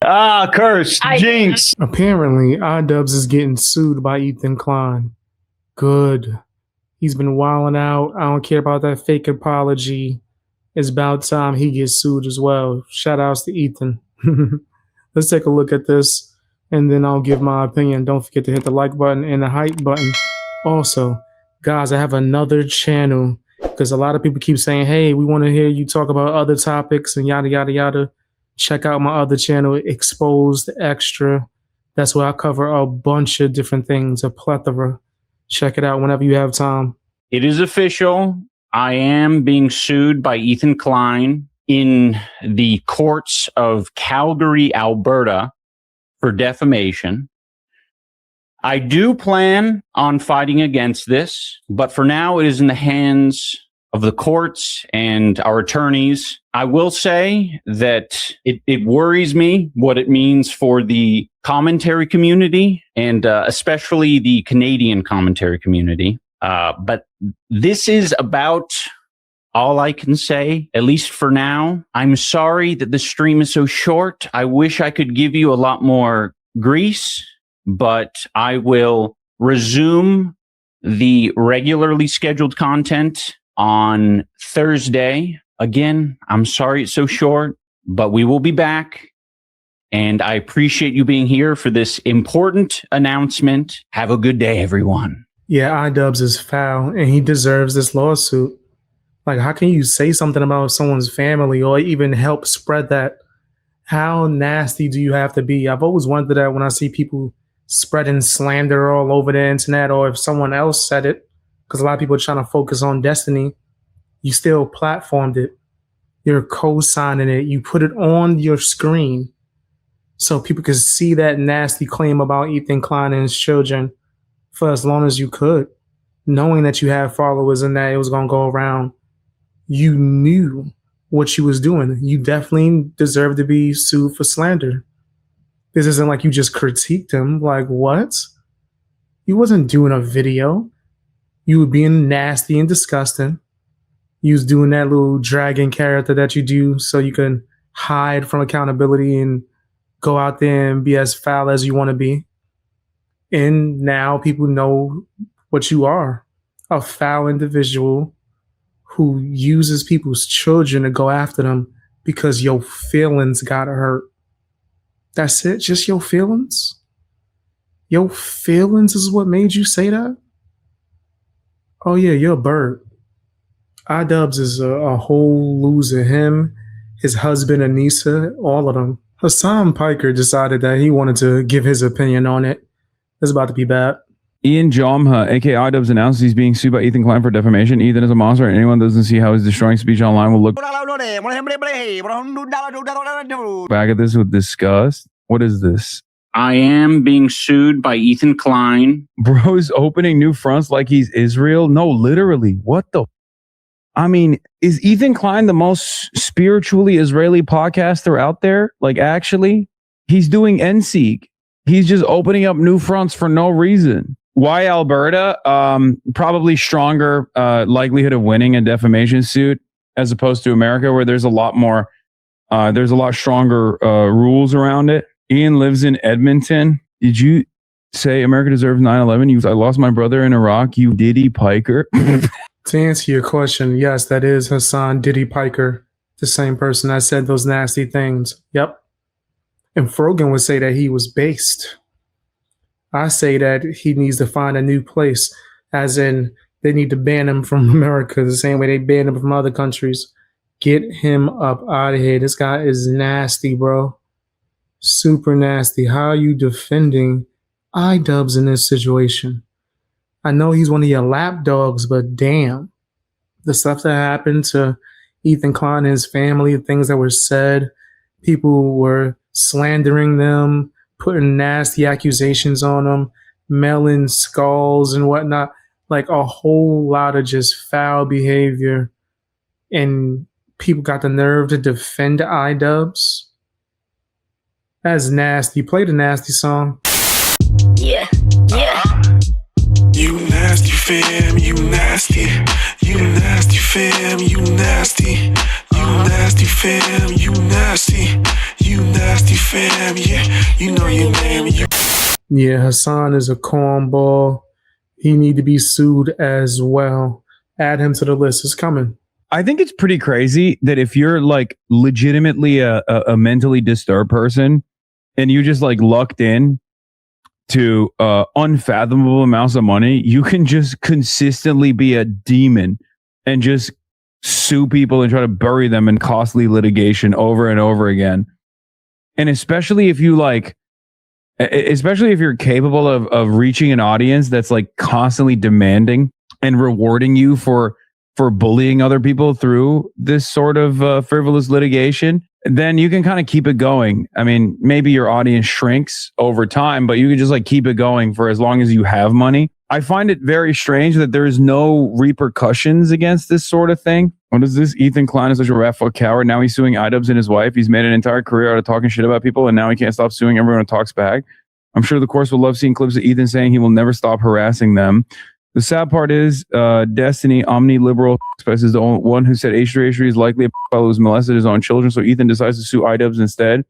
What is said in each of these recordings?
Ah, cursed. Jinx. Apparently, iDubbbz is getting sued by Ethan Klein. Good. He's been wilding out. I don't care about that fake apology. It's about time he gets sued as well. Shout outs to Ethan. Let's take a look at this, and then I'll give my opinion. Don't forget to hit the like button and the hype button. Also, guys, I have another channel because a lot of people keep saying, hey, we want to hear you talk about other topics and yada, yada, yada. Check out my other channel, Exposed Extra. That's where I cover a bunch of different things, a plethora. Check it out whenever you have time. It is official. I am being sued by Ethan Klein in the courts of Calgary, Alberta for defamation. I do plan on fighting against this, but for now it is in the hands of the courts and our attorneys. I will say that it worries me what it means for the commentary community and especially the Canadian commentary community. But this is about all I can say, at least for now. I'm sorry that the stream is so short. I wish I could give you a lot more grease, but I will resume the regularly scheduled content on Thursday. Again, I'm sorry it's so short, but we will be back. And I appreciate you being here for this important announcement. Have a good day, everyone. Yeah, iDubbbz is foul, and he deserves this lawsuit. Like, how can you say something about someone's family or even help spread that? How nasty do you have to be? I've always wondered that when I see people spreading slander all over the internet, or if someone else said it, because a lot of people are trying to focus on Destiny. You still platformed it. You're co-signing it. You put it on your screen so people could see that nasty claim about Ethan Klein and his children for as long as you could, knowing that you had followers and that it was going to go around. You knew what you was doing. You definitely deserve to be sued for slander. This isn't like you just critiqued him. Like, what? You wasn't doing a video. You were being nasty and disgusting. You was doing that little dragon character that you do so you can hide from accountability and go out there and be as foul as you want to be. And now people know what you are, a foul individual who uses people's children to go after them because your feelings got hurt. That's it? Just your feelings? Your feelings is what made you say that? Oh yeah, you're a bird. iDubbbz is a whole loser. Him, his husband Anissa, all of them. Hassan Piker decided that he wanted to give his opinion on it. It's about to be bad. Ian Jomha, aka iDubbbz, announced he's being sued by Ethan Klein for defamation. Ethan is a monster, and anyone doesn't see how he's destroying speech online will look back at this with disgust. What is this? I am being sued by Ethan Klein. Bro's opening new fronts like he's Israel. No, literally. What the? I mean, is Ethan Klein the most spiritually Israeli podcaster out there? Like, actually, he's doing NSEG. He's just opening up new fronts for no reason. Why Alberta? Probably stronger likelihood of winning a defamation suit as opposed to America, where there's a lot more, there's a lot stronger rules around it. Ian lives in Edmonton. Did you say America deserves 9/11? I lost my brother in Iraq. You Diddy Piker. To answer your question, yes, that is Hassan Diddy Piker, the same person that said those nasty things. Yep. And Frogan would say that he was based. I say that he needs to find a new place, as in they need to ban him from America the same way they banned him from other countries. Get him up out of here. This guy is nasty, bro. Super nasty. How are you defending iDubbbz in this situation? I know he's one of your lapdogs, but damn. The stuff that happened to Ethan Klein and his family, the things that were said, people were slandering them, putting nasty accusations on them, mailing skulls and whatnot, like a whole lot of just foul behavior. And people got the nerve to defend iDubbbz. That's nasty. Play the nasty song. Yeah. You nasty fam, you nasty. You nasty fam, you nasty. You nasty fam, you nasty. You nasty fam, yeah, you know your name. Yeah, Hassan is a cornball. He need to be sued as well. Add him to the list. It's coming. I think it's pretty crazy that if you're like legitimately a mentally disturbed person and you just like lucked in to unfathomable amounts of money, you can just consistently be a demon and just sue people and try to bury them in costly litigation over and over again. And especially if you like, especially if you're capable of reaching an audience that's like constantly demanding and rewarding you for bullying other people through this sort of frivolous litigation, then you can kind of keep it going. I mean, maybe your audience shrinks over time, but you can just like keep it going for as long as you have money. I find it very strange that there is no repercussions against this sort of thing. What is this? Ethan Klein is such a rat fuck coward. Now he's suing iDubbbz and his wife. He's made an entire career out of talking shit about people, and now he can't stop suing everyone who talks back. I'm sure the course will love seeing clips of Ethan saying he will never stop harassing them. The sad part is Destiny, omni-liberal, is the only one who said H3 is likely a fellow who's molested his own children, so Ethan decides to sue iDubbbz instead.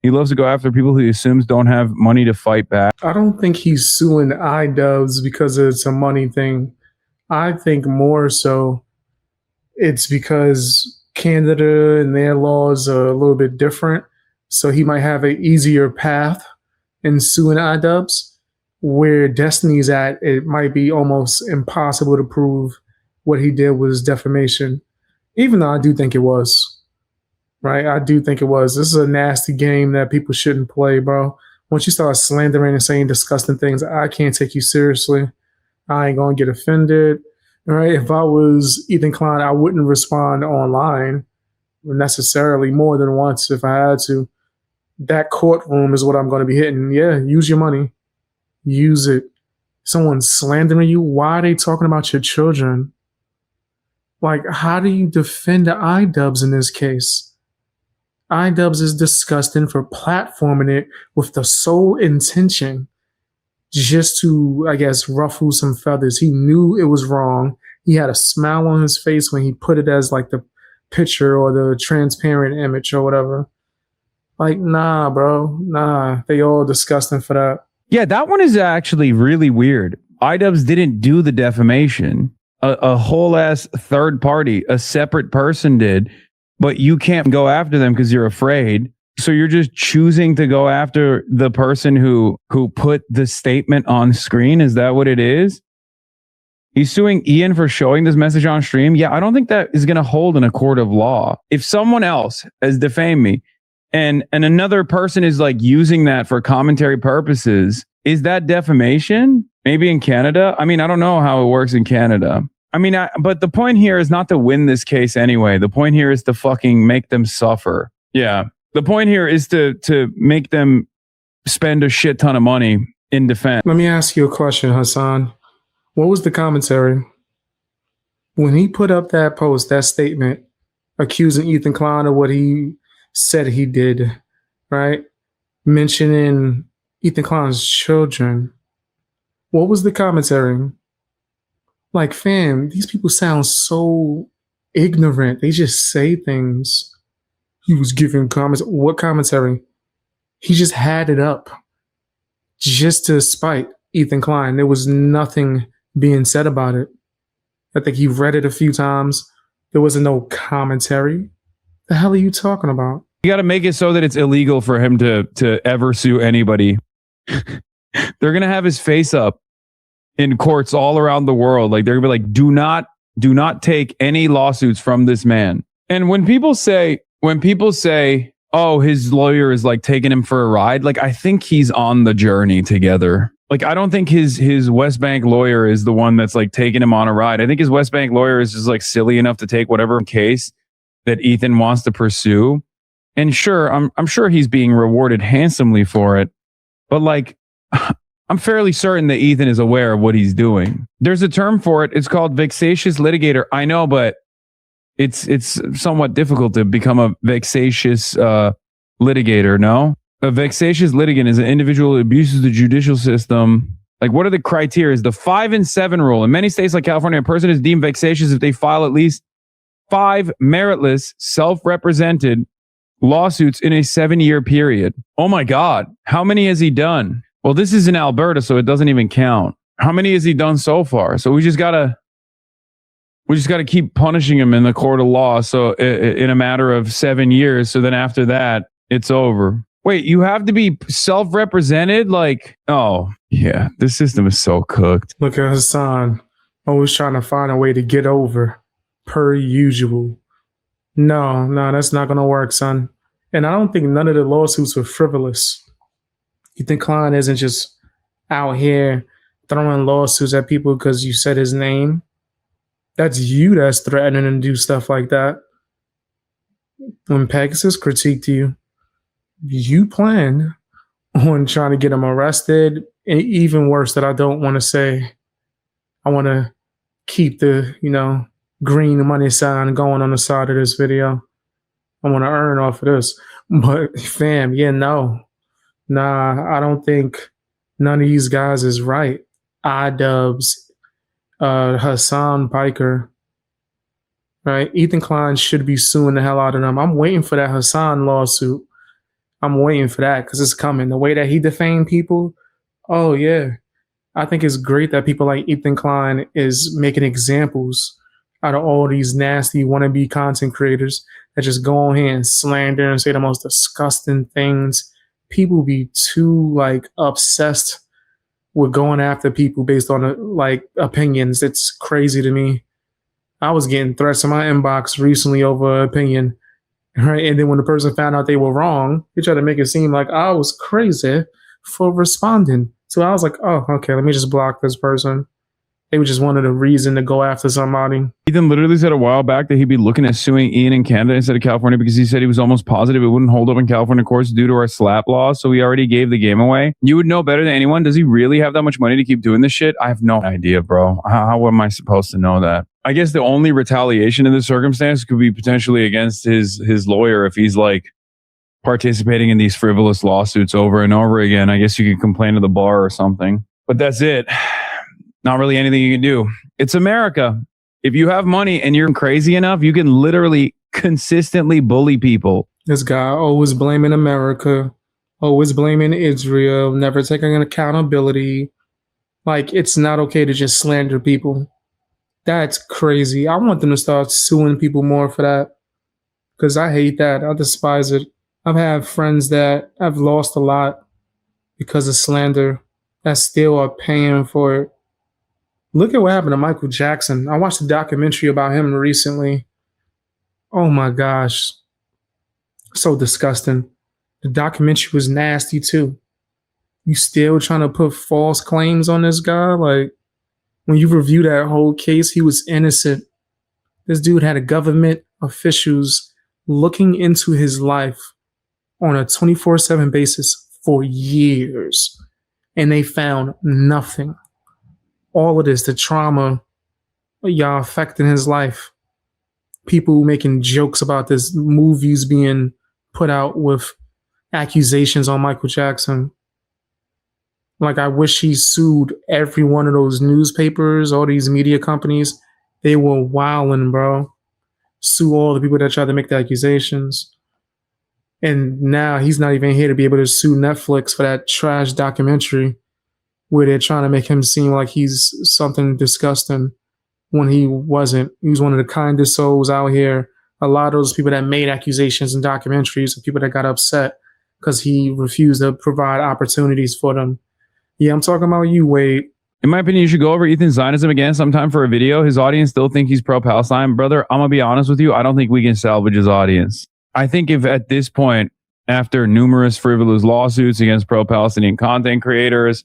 He loves to go after people who he assumes don't have money to fight back. I don't think he's suing iDubbbz because it's a money thing. I think more so it's because Canada and their laws are a little bit different, so he might have an easier path in suing iDubbbz. Where Destiny's at, it might be almost impossible to prove what he did was defamation, even though I do think it was. Right? I do think it was. This is a nasty game that people shouldn't play, bro. Once you start slandering and saying disgusting things, I can't take you seriously. I ain't gonna get offended. Right? If I was Ethan Klein, I wouldn't respond online necessarily more than once if I had to. That courtroom is what I'm gonna be hitting. Yeah, use your money. Use it. Someone's slandering you. Why are they talking about your children? Like, how do you defend iDubbbz in this case? iDubbbz is disgusting for platforming it with the sole intention just to, I guess, ruffle some feathers. He knew it was wrong. He had a smile on his face when he put it as like the picture or the transparent image or whatever. Like, nah, bro. Nah. They all disgusting for that. Yeah, that one is actually really weird. iDubbbz didn't do the defamation. A whole ass third party, a separate person did, but you can't go after them because you're afraid. So you're just choosing to go after the person who put the statement on screen. Is that what it is? He's suing Ian for showing this message on stream. Yeah, I don't think that is going to hold in a court of law. If someone else has defamed me, and another person is like using that for commentary purposes, is that defamation? Maybe in Canada? I mean, I don't know how it works in Canada. I mean, but the point here is not to win this case anyway. The point here is to fucking make them suffer. Yeah. The point here is to make them spend a shit ton of money in defense. Let me ask you a question, Hassan. What was the commentary? When he put up that post, that statement, accusing Ethan Klein of what he said he did, right? Mentioning Ethan Klein's children. What was the commentary? Like, fam, these people sound so ignorant. They just say things. He was giving comments. What commentary? He just had it up just to spite Ethan Klein. There was nothing being said about it. I think he read it a few times. There wasn't no commentary. The hell are you talking about? You got to make it so that it's illegal for him to ever sue anybody. They're going to have his face up in courts all around the world. Like, they're going to be like, do not take any lawsuits from this man. And when people say, oh, his lawyer is like taking him for a ride, like, I think he's on the journey together. Like, I don't think his West Bank lawyer is the one that's like taking him on a ride. I think his West Bank lawyer is just like silly enough to take whatever case that Ethan wants to pursue. And sure, I'm sure he's being rewarded handsomely for it. But like, I'm fairly certain that Ethan is aware of what he's doing. There's a term for it. It's called vexatious litigator. I know, but it's somewhat difficult to become a vexatious litigator, no? A vexatious litigant is an individual who abuses the judicial system. Like, what are the criteria? The 5 and 7 rule. In many states like California, a person is deemed vexatious if they file at least 5 meritless, self-represented lawsuits in a 7-year period. Oh my God. How many has he done? Well, this is in Alberta, so it doesn't even count. How many has he done so far? So we just gotta keep punishing him in the court of law. So in a matter of 7 years. So then after that, it's over. Wait, you have to be self-represented? Like, oh yeah, this system is so cooked. Look at Hassan, always trying to find a way to get over, per usual. No, that's not gonna work, son. And I don't think none of the lawsuits were frivolous. You think Klein isn't just out here throwing lawsuits at people because you said his name? That's you that's threatening to do stuff like that. When Pegasus critiqued you, you plan on trying to get him arrested. And even worse, that I don't want to say, I want to keep the, green money sign going on the side of this video. I want to earn off of this. But fam, I don't think none of these guys is right. iDubbbz, Hassan Piker, right? Ethan Klein should be suing the hell out of them. I'm waiting for that Hassan lawsuit. I'm waiting for that because it's coming. The way that he defamed people, oh yeah. I think it's great that people like Ethan Klein is making examples out of all these nasty wannabe content creators that just go on here and slander and say the most disgusting things. People be too obsessed with going after people based on opinions. It's crazy to me. I was getting threats in my inbox recently over opinion, right? And then when the person found out they were wrong, they tried to make it seem like I was crazy for responding. So I was like, oh, okay, let me just block this person. They just wanted a reason to go after somebody. Ethan literally said a while back that he'd be looking at suing Ian in Canada instead of California because he said he was almost positive it wouldn't hold up in California courts due to our slap laws. So he already gave the game away. You would know better than anyone. Does he really have that much money to keep doing this shit? I have no idea, bro. How am I supposed to know that? I guess the only retaliation in this circumstance could be potentially against his lawyer if he's participating in these frivolous lawsuits over and over again. I guess you could complain to the bar or something. But that's it. Not really anything you can do. It's America. If you have money and you're crazy enough, you can literally consistently bully people. This guy always blaming America, always blaming Israel, never taking accountability. It's not okay to just slander people. That's crazy. I want them to start suing people more for that because I hate that. I despise it. I've had friends that I've lost a lot because of slander that still are paying for it. Look at what happened to Michael Jackson. I watched a documentary about him recently. Oh my gosh. So disgusting. The documentary was nasty too. You still trying to put false claims on this guy? When you review that whole case, he was innocent. This dude had a government officials looking into his life on a 24/7 basis for years. And they found nothing. All of this, the trauma, y'all affecting his life. People making jokes about this, movies being put out with accusations on Michael Jackson. I wish he sued every one of those newspapers, all these media companies. They were wilding, bro. Sue all the people that tried to make the accusations. And now he's not even here to be able to sue Netflix for that trash documentary where they're trying to make him seem like he's something disgusting when he wasn't. He was one of the kindest souls out here. A lot of those people that made accusations in documentaries are people that got upset because he refused to provide opportunities for them. Yeah, I'm talking about you, Wade. In my opinion, you should go over Ethan Zionism again sometime for a video. His audience still think he's pro-Palestine. Brother, I'm going to be honest with you. I don't think we can salvage his audience. I think if at this point, after numerous frivolous lawsuits against pro-Palestinian content creators,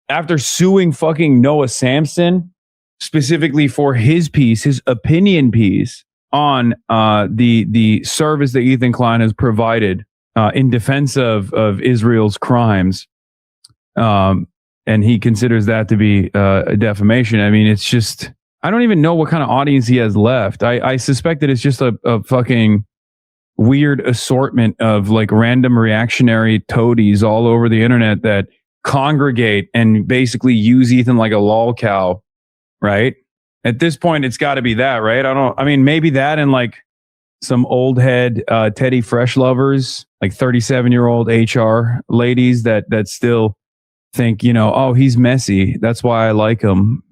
after suing fucking Noah Samson, specifically for his piece, his opinion piece on the service that Ethan Klein has provided in defense of Israel's crimes, and he considers that to be a defamation. I mean, it's just, I don't even know what kind of audience he has left. I suspect that it's just a fucking weird assortment of random reactionary toadies all over the internet that congregate and basically use Ethan like a lol cow, right? At this point, it's got to be that, right? Maybe that and some old head Teddy Fresh lovers, like 37-year-old HR ladies that still think, oh, he's messy. That's why I like him.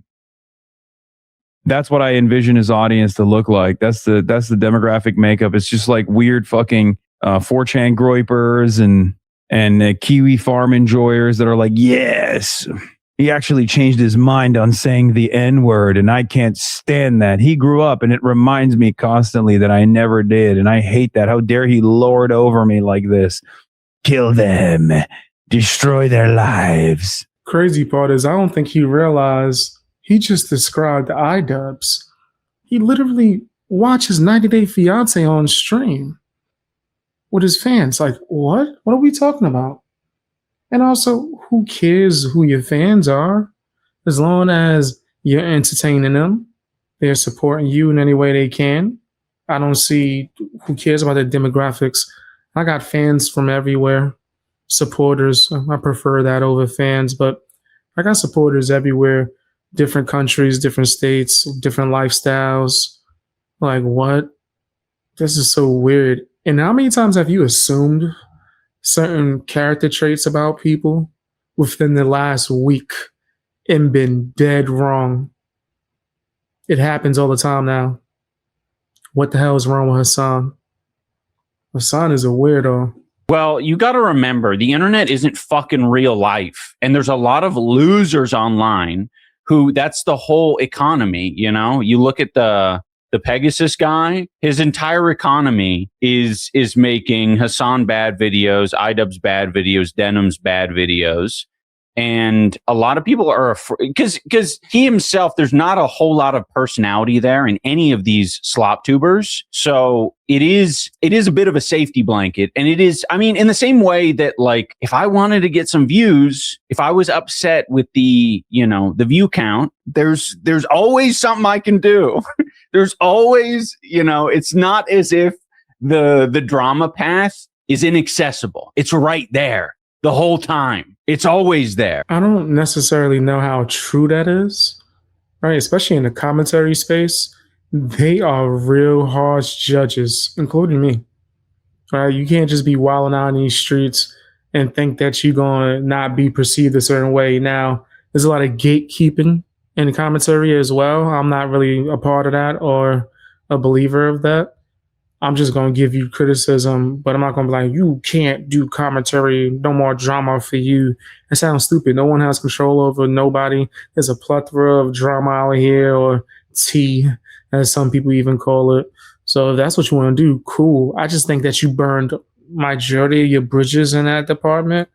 That's what I envision his audience to look like. That's the demographic makeup. It's just like weird fucking 4chan groypers and Kiwi farm enjoyers that are like, yes, he actually changed his mind on saying the N-word, and I can't stand that. He grew up, and it reminds me constantly that I never did, and I hate that. How dare he lord over me like this? Kill them. Destroy their lives. Crazy part is I don't think he realized he just described iDubbbz. He literally watches 90 Day Fiance on stream with his fans. Like, what? What are we talking about? And also, who cares who your fans are? As long as you're entertaining them, they're supporting you in any way they can. I don't see who cares about their demographics. I got fans from everywhere. Supporters. I prefer that over fans, but I got supporters everywhere. Different countries, different states, different lifestyles. Like, what? This is so weird. And how many times have you assumed certain character traits about people within the last week and been dead wrong? It happens all the time now. What the hell is wrong with Hassan? Hassan is a weirdo. Well, you got to remember, the internet isn't fucking real life. And there's a lot of losers online who, that's the whole economy, You look at the Pegasus guy, his entire economy is making Hassan bad videos, iDubbbz bad videos, Denim's bad videos. And a lot of people are afraid because he himself, there's not a whole lot of personality there in any of these slop tubers. So it is a bit of a safety blanket. And it is, I mean, in the same way that, like, if I wanted to get some views, if I was upset with the view count, there's always something I can do. There's always, it's not as if the drama path is inaccessible. It's right there the whole time. It's always there. I don't necessarily know how true that is, right? Especially in the commentary space. They are real harsh judges, including me. Right? You can't just be wilding out in these streets and think that you're going to not be perceived a certain way. Now, there's a lot of gatekeeping in the commentary as well. I'm not really a part of that or a believer of that. I'm just going to give you criticism, but I'm not going to be like, you can't do commentary, no more drama for you. That sounds stupid. No one has control over nobody. There's a plethora of drama out here, or tea, as some people even call it. So if that's what you want to do, cool. I just think that you burned majority of your bridges in that department.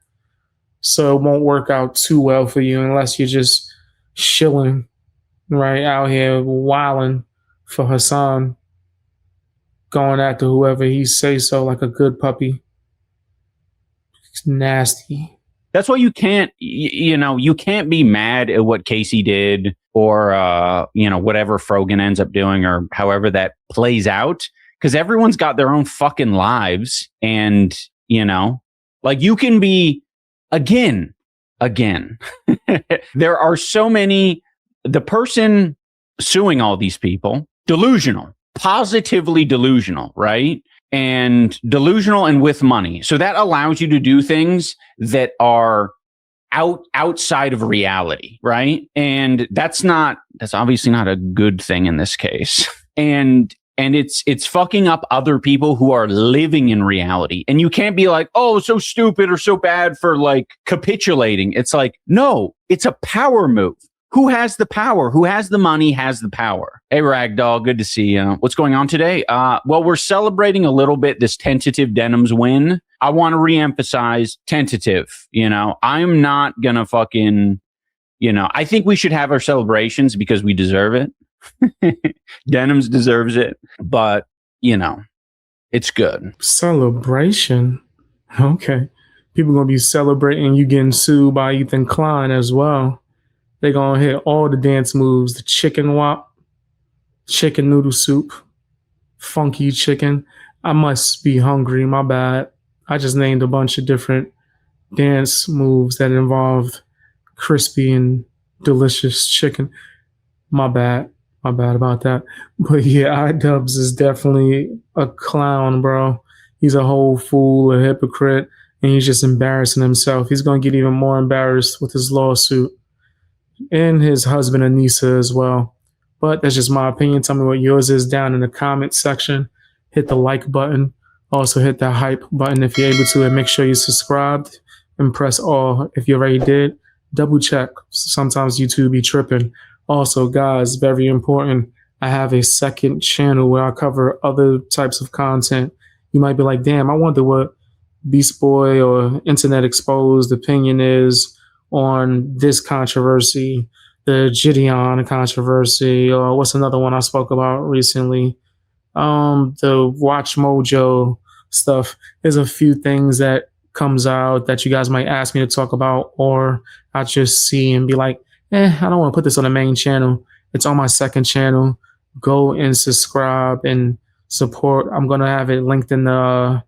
So it won't work out too well for you unless you're just chilling right out here wilding for Hassan, going after whoever he say so like a good puppy. It's nasty. That's why you can't, you can't be mad at what Casey did or, whatever Frogan ends up doing or however that plays out. Because everyone's got their own fucking lives. And, like you can be, again, there are so many, the person suing all these people, delusional. Positively delusional, right? And delusional and with money. So that allows you to do things that are outside of reality, right? And that's obviously not a good thing in this case. And it's fucking up other people who are living in reality. And you can't be like, oh, so stupid or so bad for like capitulating. It's like, no, it's a power move. Who has the power? Who has the money has the power. Hey, Ragdoll, good to see you. What's going on today? Well, we're celebrating a little bit this tentative Denim's win. I want to reemphasize tentative. I'm not going to fucking, I think we should have our celebrations because we deserve it. Denim's deserves it. But, it's good. Celebration? Okay. People going to be celebrating you getting sued by Ethan Klein as well. They're going to hit all the dance moves, the chicken wop, chicken noodle soup, funky chicken. I must be hungry, my bad. I just named a bunch of different dance moves that involved crispy and delicious chicken. My bad. My bad about that. But yeah, iDubbbz is definitely a clown, bro. He's a whole fool, a hypocrite, and he's just embarrassing himself. He's going to get even more embarrassed with his lawsuit and his husband, Anissa, as well. But that's just my opinion. Tell me what yours is down in the comments section. Hit the like button. Also hit the hype button if you're able to, and make sure you're subscribed and press all if you already did. Double check. Sometimes YouTube be tripping. Also, guys, very important, I have a second channel where I cover other types of content. You might be like, damn, I wonder what Beast Boy or Internet Exposed opinion is on this controversy, the Gideon controversy, or what's another one I spoke about recently? The Watch Mojo stuff. There's a few things that comes out that you guys might ask me to talk about, or I just see and be like, I don't want to put this on the main channel. It's on my second channel. Go and subscribe and support. I'm going to have it linked in the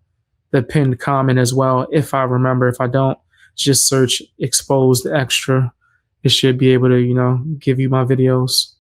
pinned comment as well. If I remember, if I don't, just search Exposed Extra. It should be able to, give you my videos.